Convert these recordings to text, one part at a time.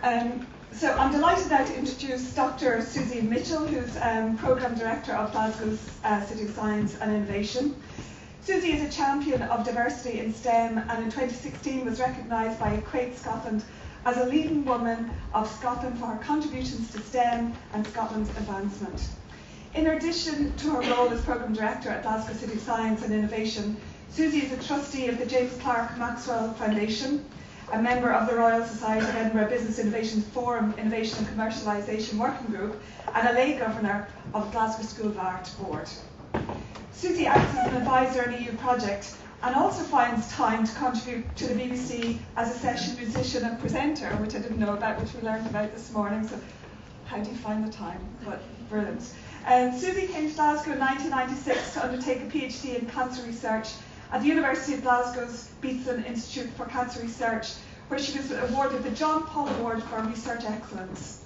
So I'm delighted now to introduce Dr. Suzie Mitchell, who's Programme Director of Glasgow's City of Science and Innovation. Suzie is a champion of diversity in STEM, and in 2016 was recognised by Equate Scotland as a leading woman of Scotland for her contributions to STEM and Scotland's advancement. In addition to her role as Programme Director at Glasgow City of Science and Innovation, Suzie is a trustee of the James Clerk Maxwell Foundation, a member of the Royal Society of Edinburgh Business Innovation Forum Innovation and Commercialisation Working Group, and a lay governor of Glasgow School of Art Board. Suzie acts as an advisor in EU project and also finds time to contribute to the BBC as a session musician and presenter, which I didn't know about, which we learned about this morning. So how do you find the time? But brilliant. Suzie came to Glasgow in 1996 to undertake a PhD in cancer research at the University of Glasgow's Beatson Institute for Cancer Research, where she was awarded the John Paul Award for Research Excellence.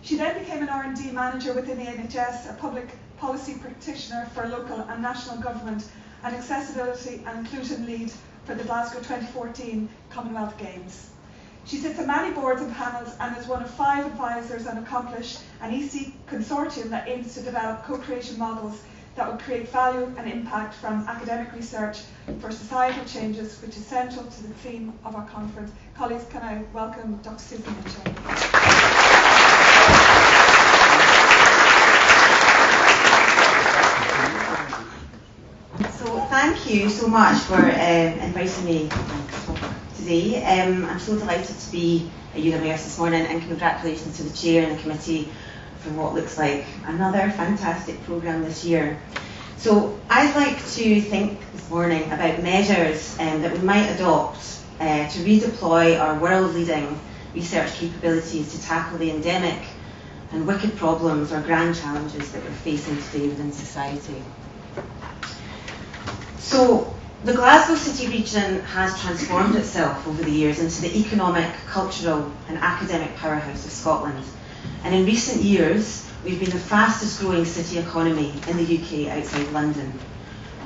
She then became an R&D manager within the NHS, a public policy practitioner for local and national government, and accessibility and inclusion lead for the Glasgow 2014 Commonwealth Games. She sits on many boards and panels and is one of 5 advisors on Accomplish, an EC consortium that aims to develop co-creation models that will create value and impact from academic research for societal changes, which is central to the theme of our conference. Colleagues, can I welcome Dr. Suzie Mitchell. So thank you so much for inviting me today. I'm so delighted to be at UWS this morning, and congratulations to the chair and the committee for what looks like another fantastic programme this year. So I'd like to think this morning about measures that we might adopt to redeploy our world-leading research capabilities to tackle the endemic and wicked problems or grand challenges that we're facing today within society. So the Glasgow City region has transformed itself over the years into the economic, cultural and academic powerhouse of Scotland. And in recent years, we've been the fastest growing city economy in the UK outside London.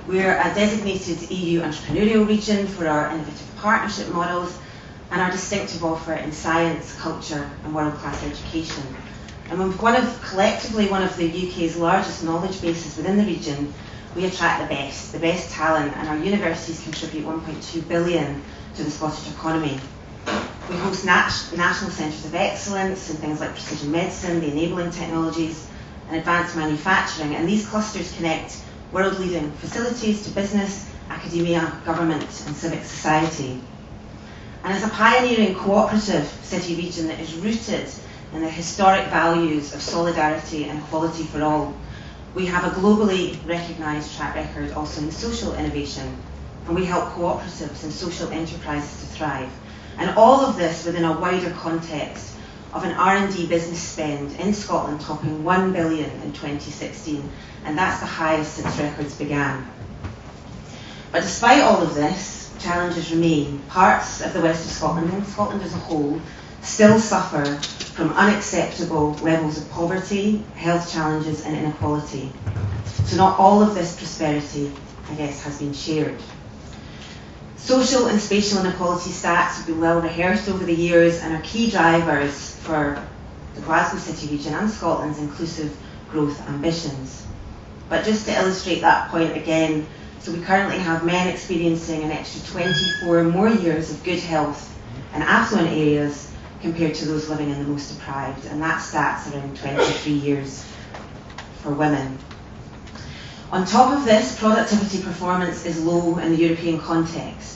We're a designated EU entrepreneurial region for our innovative partnership models and our distinctive offer in science, culture and world-class education. And we've collectively one of the UK's largest knowledge bases within the region. We attract the best talent, and our universities contribute 1.2 billion to the Scottish economy. We host national centres of excellence in things like precision medicine, the enabling technologies and advanced manufacturing, and these clusters connect world-leading facilities to business, academia, government and civic society. And as a pioneering cooperative city region that is rooted in the historic values of solidarity and equality for all, we have a globally recognised track record also in social innovation, and we help cooperatives and social enterprises to thrive. And all of this within a wider context of an R&D business spend in Scotland topping 1 billion in 2016, and that's the highest since records began. But despite all of this, challenges remain. Parts of the west of Scotland, and Scotland as a whole, still suffer from unacceptable levels of poverty, health challenges and inequality. So not all of this prosperity, I guess, has been shared. Social and spatial inequality stats have been well rehearsed over the years and are key drivers for the Glasgow City region and Scotland's inclusive growth ambitions. But just to illustrate that point again, so we currently have men experiencing an extra 24 more years of good health in affluent areas compared to those living in the most deprived, and that stat's around 23 years for women. On top of this, productivity performance is low in the European context.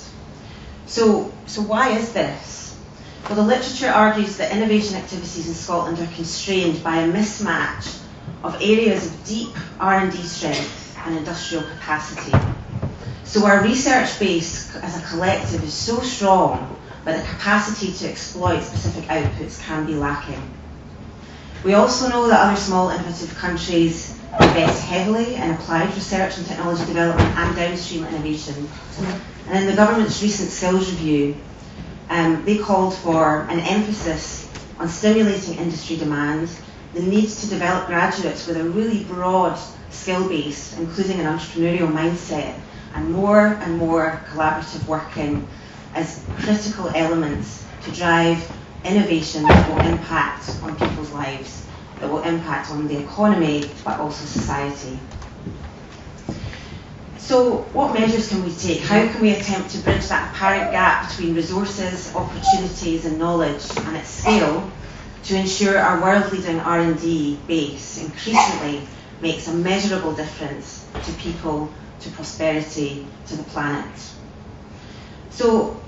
So why is this? Well, the literature argues that innovation activities in Scotland are constrained by a mismatch of areas of deep R&D strength and industrial capacity. So our research base as a collective is so strong, but the capacity to exploit specific outputs can be lacking. We also know that other small innovative countries invest heavily in applied research and technology development and downstream innovation. And in the government's recent skills review, they called for an emphasis on stimulating industry demand, the need to develop graduates with a really broad skill base, including an entrepreneurial mindset, and more collaborative working as critical elements to drive innovation that will impact on people's lives, that will impact on the economy, but also society. So what measures can we take? How can we attempt to bridge that apparent gap between resources, opportunities and knowledge and its scale to ensure our world-leading R&D base increasingly makes a measurable difference to people, to prosperity, to the planet? So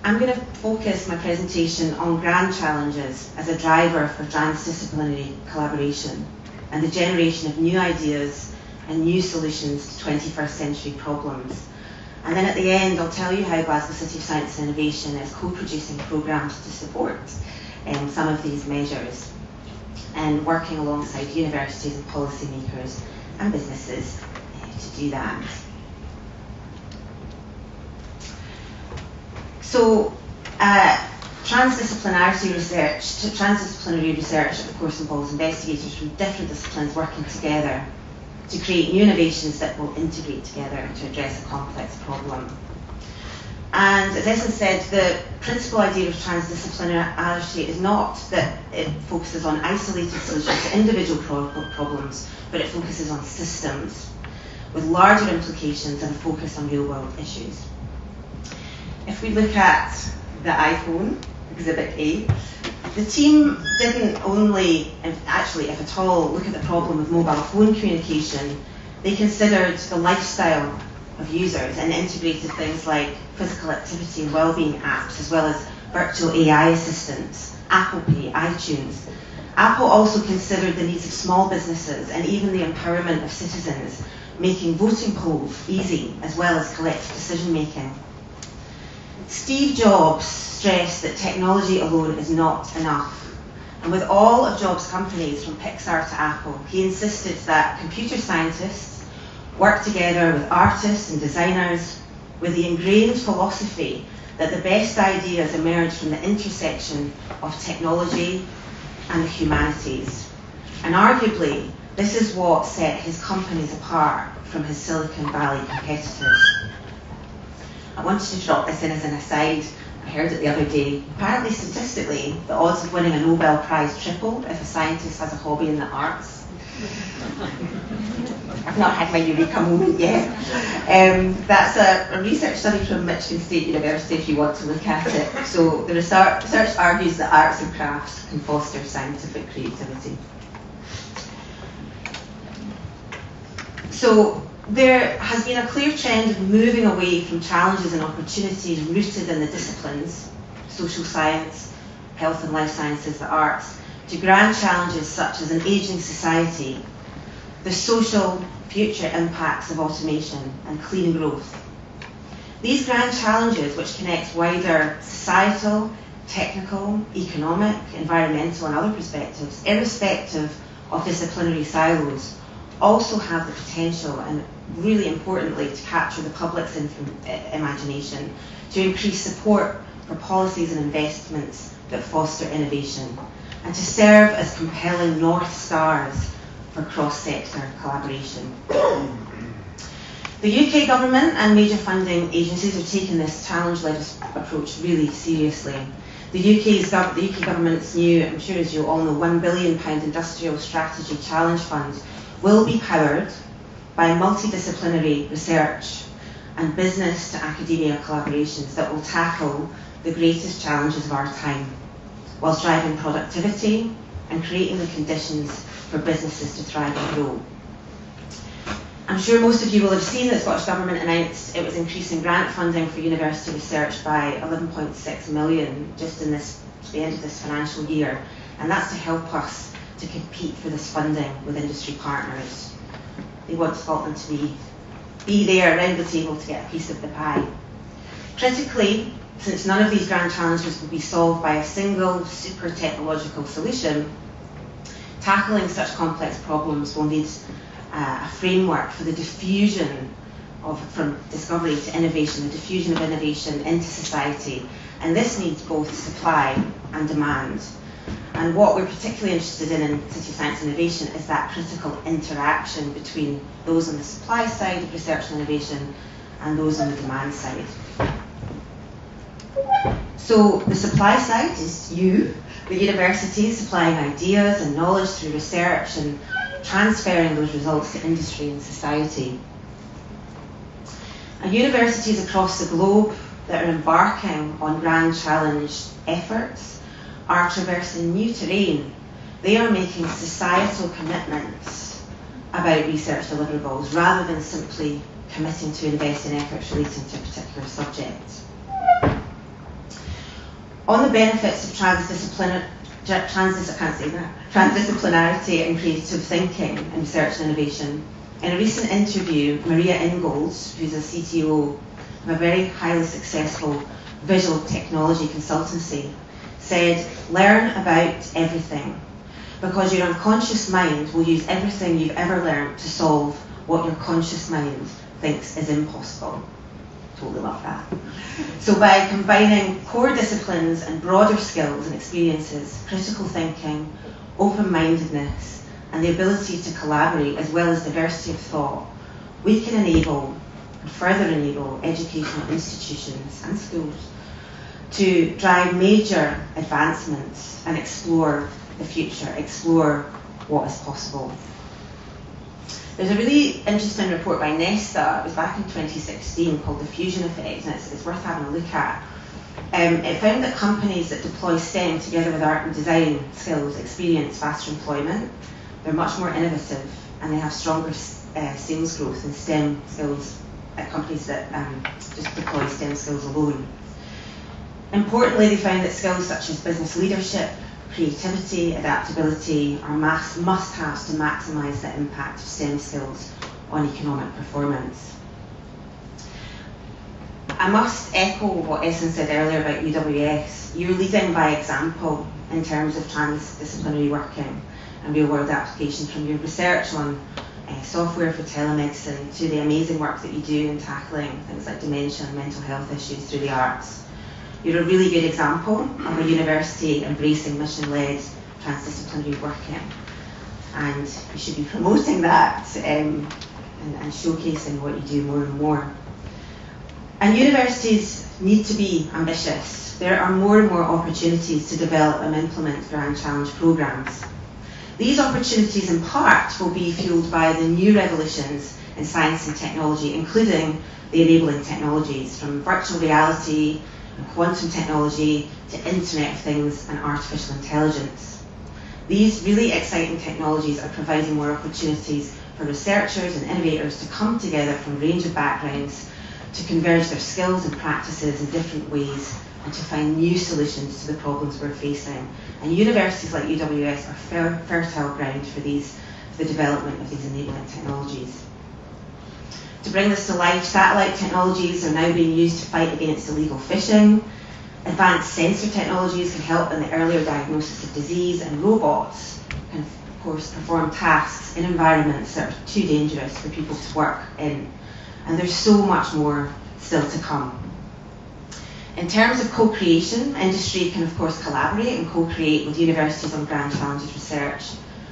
I'm going to focus my presentation on grand challenges as a driver for transdisciplinary collaboration and the generation of new ideas and new solutions to 21st century problems. And then at the end, I'll tell you how Glasgow City of Science and Innovation is co-producing programmes to support some of these measures and working alongside universities and policymakers and businesses to do that. So, transdisciplinary research, of course, involves investigators from different disciplines working together to create new innovations that will integrate together to address a complex problem. And as Essen said, the principal idea of transdisciplinarity is not that it focuses on isolated solutions to individual problems, but it focuses on systems with larger implications and a focus on real-world issues. If we look at the iPhone, Exhibit A, the team didn't only, actually, if at all, look at the problem of mobile phone communication. They considered the lifestyle of users and integrated things like physical activity and wellbeing apps, as well as virtual AI assistants, Apple Pay, iTunes. Apple also considered the needs of small businesses and even the empowerment of citizens, making voting polls easy, as well as collective decision making. Steve Jobs stressed that technology alone is not enough. And with all of Jobs' companies, from Pixar to Apple, he insisted that computer scientists work together with artists and designers with the ingrained philosophy that the best ideas emerge from the intersection of technology and the humanities. And arguably, this is what set his companies apart from his Silicon Valley competitors. I wanted to drop this in as an aside. I heard it the other day. Apparently, statistically, the odds of winning a Nobel Prize triple if a scientist has a hobby in the arts. I've not had my eureka moment yet. That's a research study from Michigan State University if you want to look at it. So the research argues that arts and crafts can foster scientific creativity. So there has been a clear trend of moving away from challenges and opportunities rooted in the disciplines, social science, health and life sciences, the arts, to grand challenges such as an ageing society, the social future impacts of automation and clean growth. These grand challenges, which connect wider societal, technical, economic, environmental and other perspectives, irrespective of disciplinary silos, also have the potential, and really importantly, to capture the public's imagination, to increase support for policies and investments that foster innovation, and to serve as compelling North Stars for cross-sector collaboration. The UK government and major funding agencies are taking this challenge-led approach really seriously. The UK government's new, I'm sure as you all know, £1 billion Industrial Strategy Challenge Fund will be powered by multidisciplinary research and business to academia collaborations that will tackle the greatest challenges of our time, whilst driving productivity and creating the conditions for businesses to thrive and grow. I'm sure most of you will have seen that the Scottish Government announced it was increasing grant funding for university research by 11.6 million just in the end of this financial year, and that's to help us to compete for this funding with industry partners. They want Scotland to be there around the table to get a piece of the pie. Critically, since none of these grand challenges will be solved by a single super technological solution, tackling such complex problems will need a framework for the diffusion from discovery to innovation, the diffusion of innovation into society. And this needs both supply and demand. And what we're particularly interested in City of Science and Innovation is that critical interaction between those on the supply side of research and innovation and those on the demand side. So the supply side is you, the universities, supplying ideas and knowledge through research and transferring those results to industry and society. And universities across the globe that are embarking on grand challenge efforts are traversing new terrain. They are making societal commitments about research deliverables rather than simply committing to invest in efforts relating to a particular subject. On the benefits of transdisciplinarity and creative thinking in research and innovation, in a recent interview, Maria Ingold, who's a CTO of a very highly successful visual technology consultancy, said, "Learn about everything, because your unconscious mind will use everything you've ever learned to solve what your conscious mind thinks is impossible." Totally love that. So by combining core disciplines and broader skills and experiences, critical thinking, open-mindedness, and the ability to collaborate, as well as diversity of thought, we can enable and further enable educational institutions and schools to drive major advancements and explore the future, explore what is possible. There's a really interesting report by Nesta, it was back in 2016, called The Fusion Effect, and it's worth having a look at. It found that companies that deploy STEM together with art and design skills experience faster employment, they're much more innovative, and they have stronger sales growth in STEM skills at companies that just deploy STEM skills alone. Importantly, they found that skills such as business leadership, creativity, adaptability are must-haves to maximise the impact of STEM skills on economic performance. I must echo what Essen said earlier about UWS. You're leading by example in terms of transdisciplinary working and real-world application, from your research on software for telemedicine to the amazing work that you do in tackling things like dementia and mental health issues through the arts. You're a really good example of a university embracing mission-led transdisciplinary working, and you should be promoting that and showcasing what you do more and more. And universities need to be ambitious. There are more and more opportunities to develop and implement grand challenge programmes. These opportunities in part will be fueled by the new revolutions in science and technology, including the enabling technologies, from virtual reality and quantum technology to Internet of Things and artificial intelligence. These really exciting technologies are providing more opportunities for researchers and innovators to come together from a range of backgrounds to converge their skills and practices in different ways and to find new solutions to the problems we're facing. And universities like UWS are fertile ground for the development of these enabling technologies. To bring this to life, satellite technologies are now being used to fight against illegal fishing. Advanced sensor technologies can help in the earlier diagnosis of disease, and robots can, of course, perform tasks in environments that are too dangerous for people to work in. And there's so much more still to come. In terms of co-creation, industry can, of course, collaborate and co-create with universities on grand challenges research,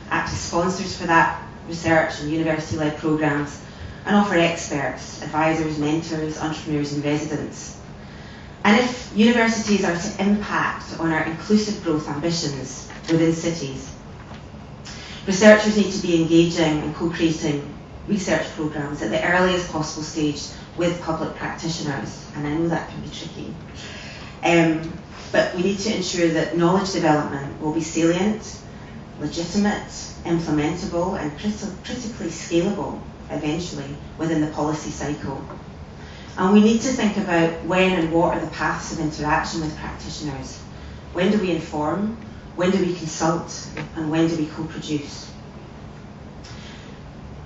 act as sponsors for that research and university-led programmes, and offer experts, advisors, mentors, entrepreneurs and residents. And if universities are to impact on our inclusive growth ambitions within cities, researchers need to be engaging and co-creating research programmes at the earliest possible stage with public practitioners, and I know that can be tricky. But we need to ensure that knowledge development will be salient, legitimate, implementable and critically scalable eventually within the policy cycle. And we need to think about when and what are the paths of interaction with practitioners. When do we inform? When do we consult? And when do we co-produce?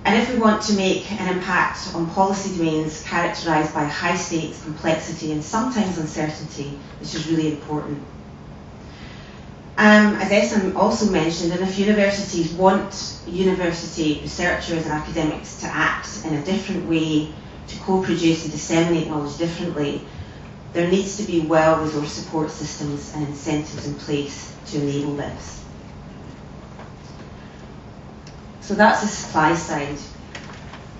And if we want to make an impact on policy domains characterised by high stakes, complexity and sometimes uncertainty, this is really important. As Essen also mentioned, and if universities want university researchers and academics to act in a different way, to co-produce and disseminate knowledge differently, there needs to be well-resourced support systems and incentives in place to enable this. So that's the supply side.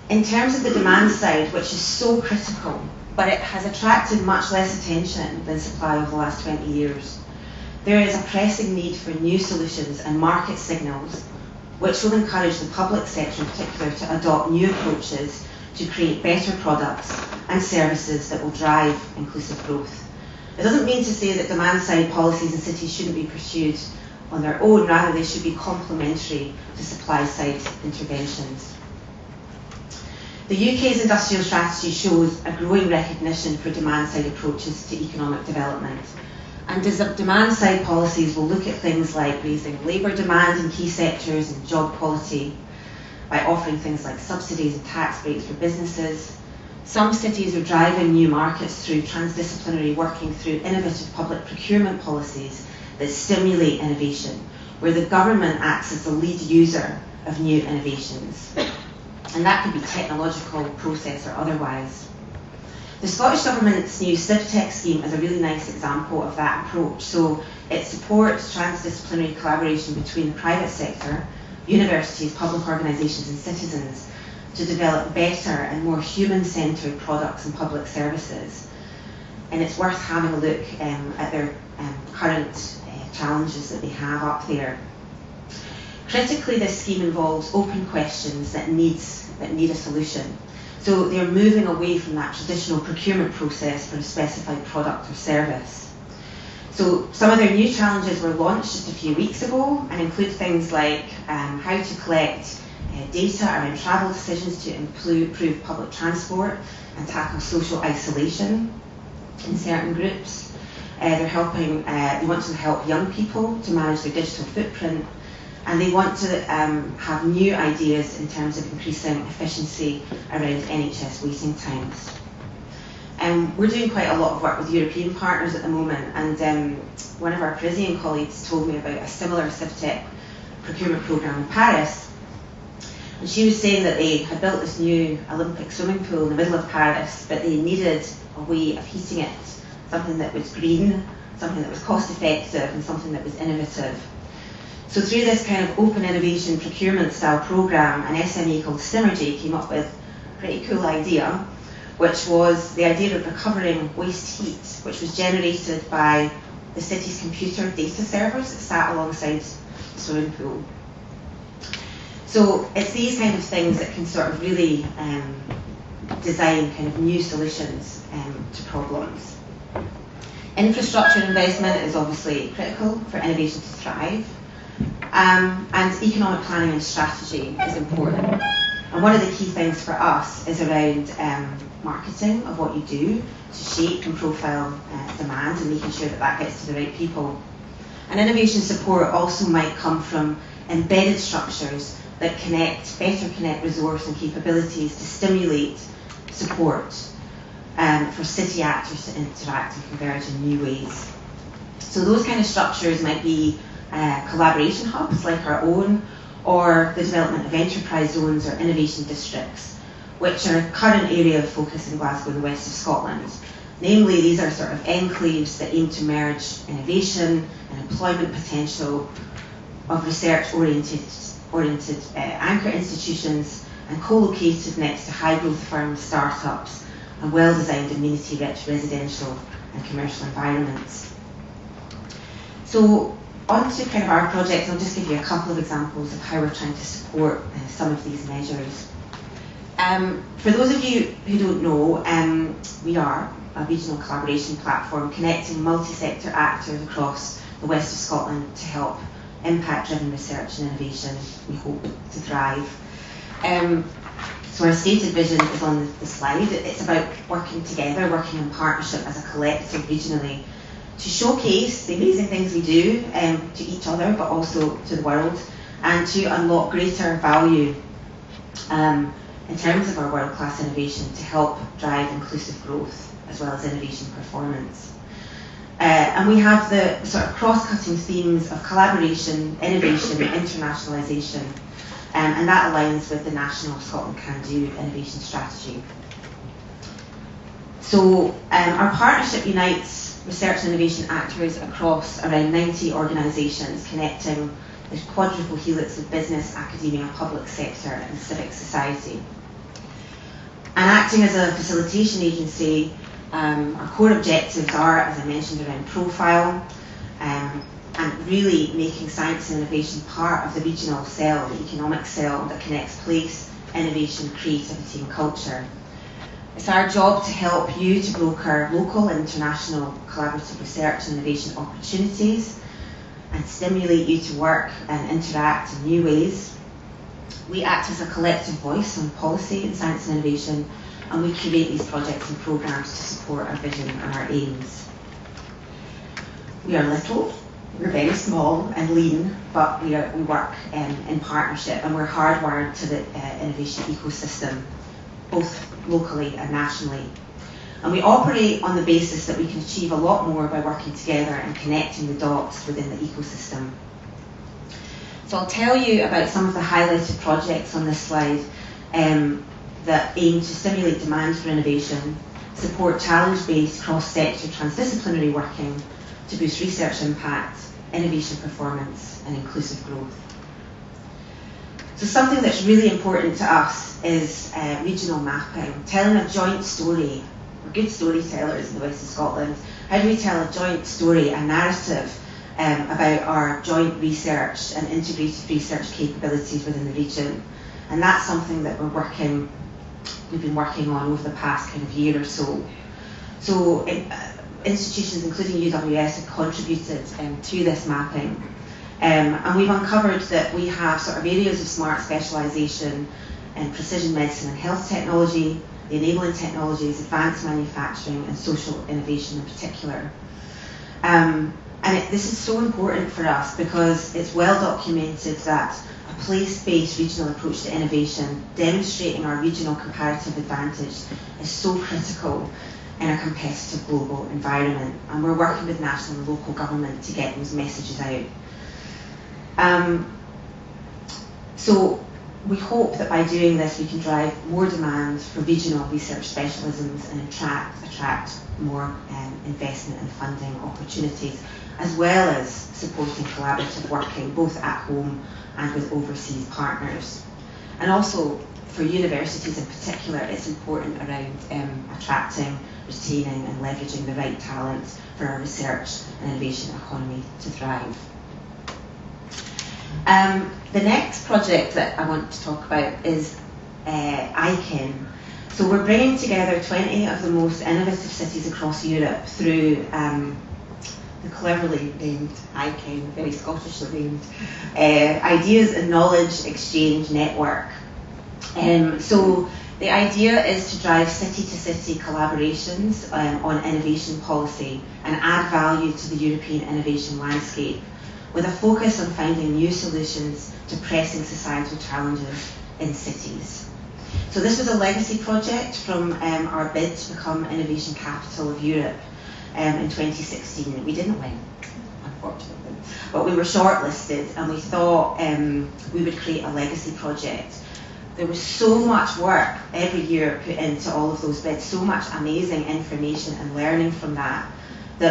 In terms of the demand side, which is so critical but it has attracted much less attention than supply over the last 20 years. There is a pressing need for new solutions and market signals which will encourage the public sector in particular to adopt new approaches to create better products and services that will drive inclusive growth. It doesn't mean to say that demand-side policies in cities shouldn't be pursued on their own, rather they should be complementary to supply-side interventions. The UK's industrial strategy shows a growing recognition for demand-side approaches to economic development. And demand-side policies will look at things like raising labour demand in key sectors and job quality by offering things like subsidies and tax breaks for businesses. Some cities are driving new markets through transdisciplinary working, through innovative public procurement policies that stimulate innovation, where the government acts as the lead user of new innovations. And that could be technological, process or otherwise. The Scottish Government's new CivTech scheme is a really nice example of that approach. So it supports transdisciplinary collaboration between the private sector, universities, public organisations and citizens to develop better and more human-centred products and public services. And it's worth having a look at their current challenges that they have up there. Critically, this scheme involves open questions that need a solution. So they're moving away from that traditional procurement process for a specified product or service. So some of their new challenges were launched just a few weeks ago and include things like how to collect data around travel decisions to improve public transport and tackle social isolation in certain groups. They want to help young people to manage their digital footprint, and they want to have new ideas in terms of increasing efficiency around NHS waiting times. We're doing quite a lot of work with European partners at the moment, and one of our Parisian colleagues told me about a similar CivTech procurement programme in Paris. And she was saying that they had built this new Olympic swimming pool in the middle of Paris, but they needed a way of heating it, something that was green, something that was cost effective, and something that was innovative. So through this kind of open innovation procurement style programme, an SME called Synergy came up with a pretty cool idea, which was the idea of recovering waste heat, which was generated by the city's computer data servers that sat alongside the swimming pool. So it's these kind of things that can sort of really design kind of new solutions to problems. Infrastructure investment is obviously critical for innovation to thrive. And economic planning and strategy is important. And one of the key things for us is around marketing of what you do to shape and profile demand and making sure that that gets to the right people. And innovation support also might come from embedded structures that better connect resource and capabilities to stimulate support for city actors to interact and converge in new ways. So those kind of structures might be collaboration hubs like our own, or the development of enterprise zones or innovation districts, which are a current area of focus in Glasgow and the west of Scotland. Namely, these are sort of enclaves that aim to merge innovation and employment potential of research-oriented anchor institutions and co-located next to high-growth firms, startups, and well-designed amenity-rich residential and commercial environments. So, on to kind of our projects, I'll just give you a couple of examples of how we're trying to support some of these measures. For those of you who don't know, we are a regional collaboration platform connecting multi-sector actors across the west of Scotland to help impact-driven research and innovation, we hope, to thrive. So our stated vision is on the slide. It's about working together, working in partnership as a collective regionally, to showcase the amazing things we do to each other, but also to the world, and to unlock greater value in terms of our world-class innovation to help drive inclusive growth as well as innovation performance. And we have the sort of cross-cutting themes of collaboration, innovation, internationalisation, and that aligns with the National Scotland Can Do Innovation Strategy. So our partnership unites research and innovation actors across around 90 organisations, connecting the quadruple helix of business, academia, public sector and civic society. And acting as a facilitation agency, our core objectives are, as I mentioned, around profile, and really making science and innovation part of the regional cell, the economic cell that connects place, innovation, creativity and culture. It's our job to help you to broker local and international collaborative research and innovation opportunities and stimulate you to work and interact in new ways. We act as a collective voice on policy in science and innovation, and we curate these projects and programmes to support our vision and our aims. We are little, we're very small and lean, but we work in partnership, and we're hardwired to the innovation ecosystem, both locally and nationally. And we operate on the basis that we can achieve a lot more by working together and connecting the dots within the ecosystem. So I'll tell you about some of the highlighted projects on this slide that aim to stimulate demand for innovation, support challenge-based cross-sector transdisciplinary working to boost research impact, innovation performance and inclusive growth. So something that's really important to us is regional mapping, telling a joint story. We're good storytellers in the west of Scotland. How do we tell a joint story, a narrative about our joint research and integrated research capabilities within the region? And that's something that we've been working on over the past kind of year or so. So institutions including UWS have contributed to this mapping. And we've uncovered that we have sort of areas of smart specialisation in precision medicine and health technology, the enabling technologies, advanced manufacturing and social innovation in particular. This is so important for us because it's well documented that a place-based regional approach to innovation, demonstrating our regional comparative advantage, is so critical in a competitive global environment. And we're working with national and local government to get those messages out. So we hope that by doing this we can drive more demand for regional research specialisms and attract more investment and funding opportunities, as well as supporting collaborative working both at home and with overseas partners. And also for universities in particular, it's important around attracting, retaining and leveraging the right talent for our research and innovation economy to thrive. The next project that I want to talk about is ICANN. So we're bringing together 20 of the most innovative cities across Europe through the cleverly named ICANN, very Scottishly named, Ideas and Knowledge Exchange Network. So the idea is to drive city-to-city collaborations on innovation policy and add value to the European innovation landscape, with a focus on finding new solutions to pressing societal challenges in cities. So this was a legacy project from our bid to become Innovation Capital of Europe in 2016. We didn't win, unfortunately, but we were shortlisted and we thought we would create a legacy project. There was so much work every year put into all of those bids, so much amazing information and learning from that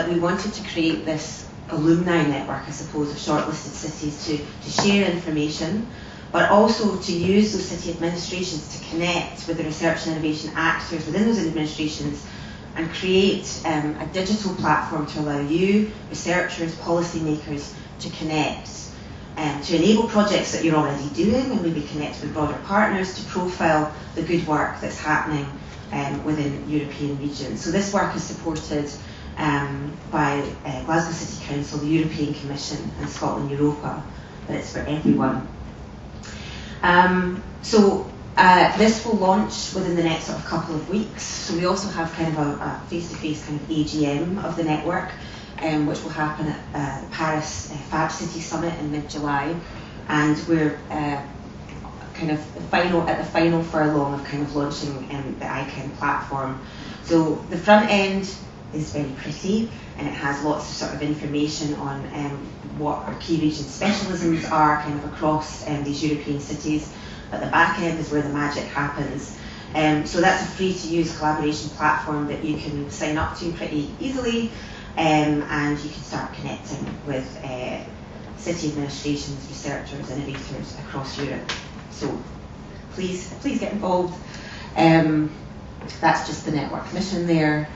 we wanted to create this alumni network, I suppose, of shortlisted cities to share information, but also to use those city administrations to connect with the research and innovation actors within those administrations and create a digital platform to allow you, researchers, policymakers, to connect, to enable projects that you're already doing and maybe connect with broader partners to profile the good work that's happening within European regions. So this work is supported by Glasgow City Council, the European Commission and Scotland Europa, but it's for everyone. This will launch within the next sort of couple of weeks. So we also have kind of a face-to-face kind of AGM of the network, which will happen at Paris Fab City Summit in mid-July, and we're kind of at the final furlong of kind of launching the ICANN platform. So the front end is very pretty and it has lots of sort of information on what our key region specialisms are kind of across these European cities, but the back end is where the magic happens. So that's a free to use collaboration platform that you can sign up to pretty easily, and you can start connecting with city administrations, researchers, innovators across Europe. So please get involved. That's just the network mission there.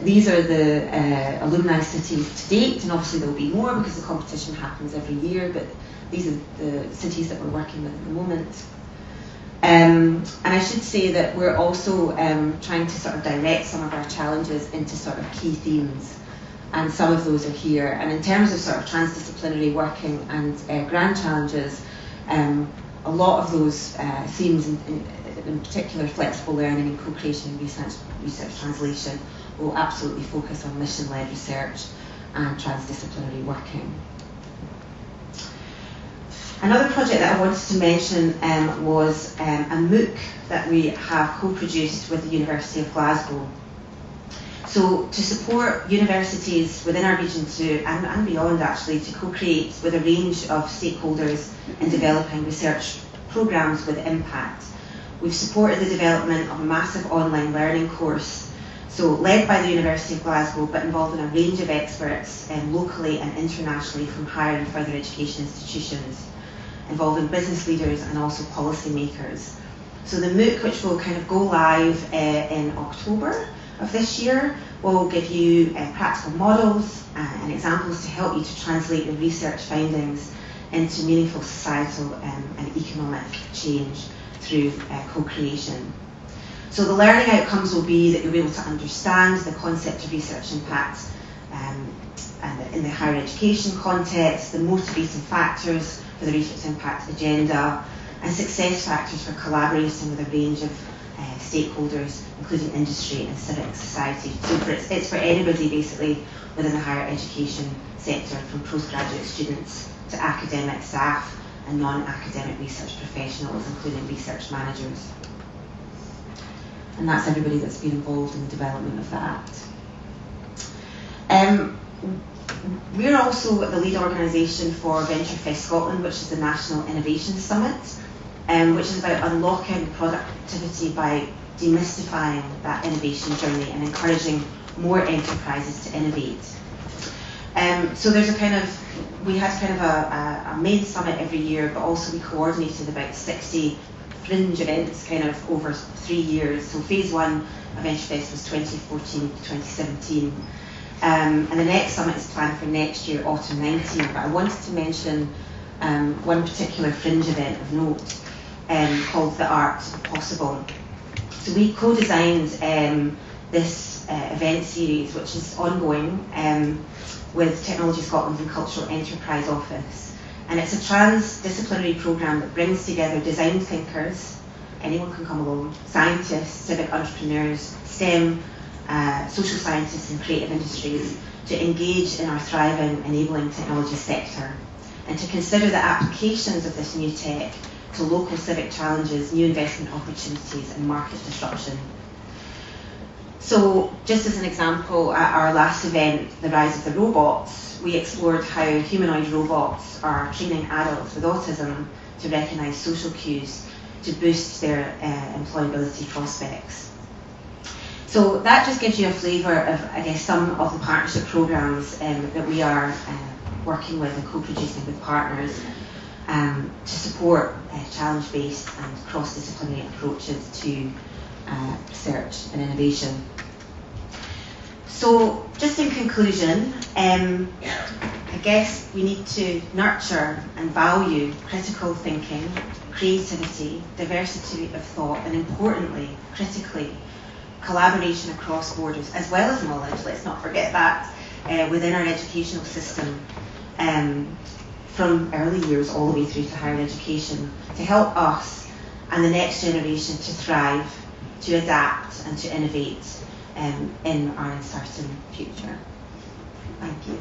These are the Illuminated Cities to date, and obviously there will be more because the competition happens every year, but these are the cities that we're working with at the moment. And I should say that we're also trying to sort of direct some of our challenges into sort of key themes, and some of those are here. And in terms of sort of transdisciplinary working and grand challenges, a lot of those themes, in particular flexible learning and co-creation and research translation, will absolutely focus on mission-led research and transdisciplinary working. Another project that I wanted to mention was a MOOC that we have co-produced with the University of Glasgow. So to support universities within our region and beyond actually, to co-create with a range of stakeholders in developing research programmes with impact, we've supported the development of a massive online learning course, so led by the University of Glasgow, but involving a range of experts locally and internationally from higher and further education institutions, involving business leaders and also policy makers. So the MOOC, which will kind of go live in October of this year, will give you practical models and examples to help you to translate the research findings into meaningful societal and economic change through co-creation. So the learning outcomes will be that you'll be able to understand the concept of research impact and in the higher education context, the motivating factors for the research impact agenda, and success factors for collaborating with a range of stakeholders, including industry and civic society. So it's for anybody basically within the higher education sector, from postgraduate students to academic staff and non-academic research professionals, including research managers. And that's everybody that's been involved in the development of that. We're also the lead organisation for VentureFest Scotland, which is the National Innovation Summit, which is about unlocking productivity by demystifying that innovation journey and encouraging more enterprises to innovate. So there's we had kind of a main summit every year, but also we coordinated about 60 fringe events kind of over 3 years. So phase 1 of VentureFest was 2014 to 2017. And the next summit is planned for next year, autumn 19. But I wanted to mention one particular fringe event of note called The Art of Possible. So we co-designed this event series, which is ongoing with Technology Scotland and Cultural Enterprise Office. And it's a transdisciplinary programme that brings together design thinkers, anyone can come along, scientists, civic entrepreneurs, STEM, social scientists and creative industries to engage in our thriving, enabling technology sector and to consider the applications of this new tech to local civic challenges, new investment opportunities and market disruption. So just as an example, at our last event, The Rise of the Robots, we explored how humanoid robots are training adults with autism to recognise social cues to boost their employability prospects. So that just gives you a flavour of, I guess, some of the partnership programmes that we are working with and co-producing with partners to support challenge-based and cross-disciplinary approaches to research and innovation. So just in conclusion, I guess we need to nurture and value critical thinking, creativity, diversity of thought, and importantly, critically, collaboration across borders, as well as knowledge, let's not forget that, within our educational system, from early years all the way through to higher education, to help us and the next generation to thrive, to adapt and to innovate in our uncertain future. Thank you.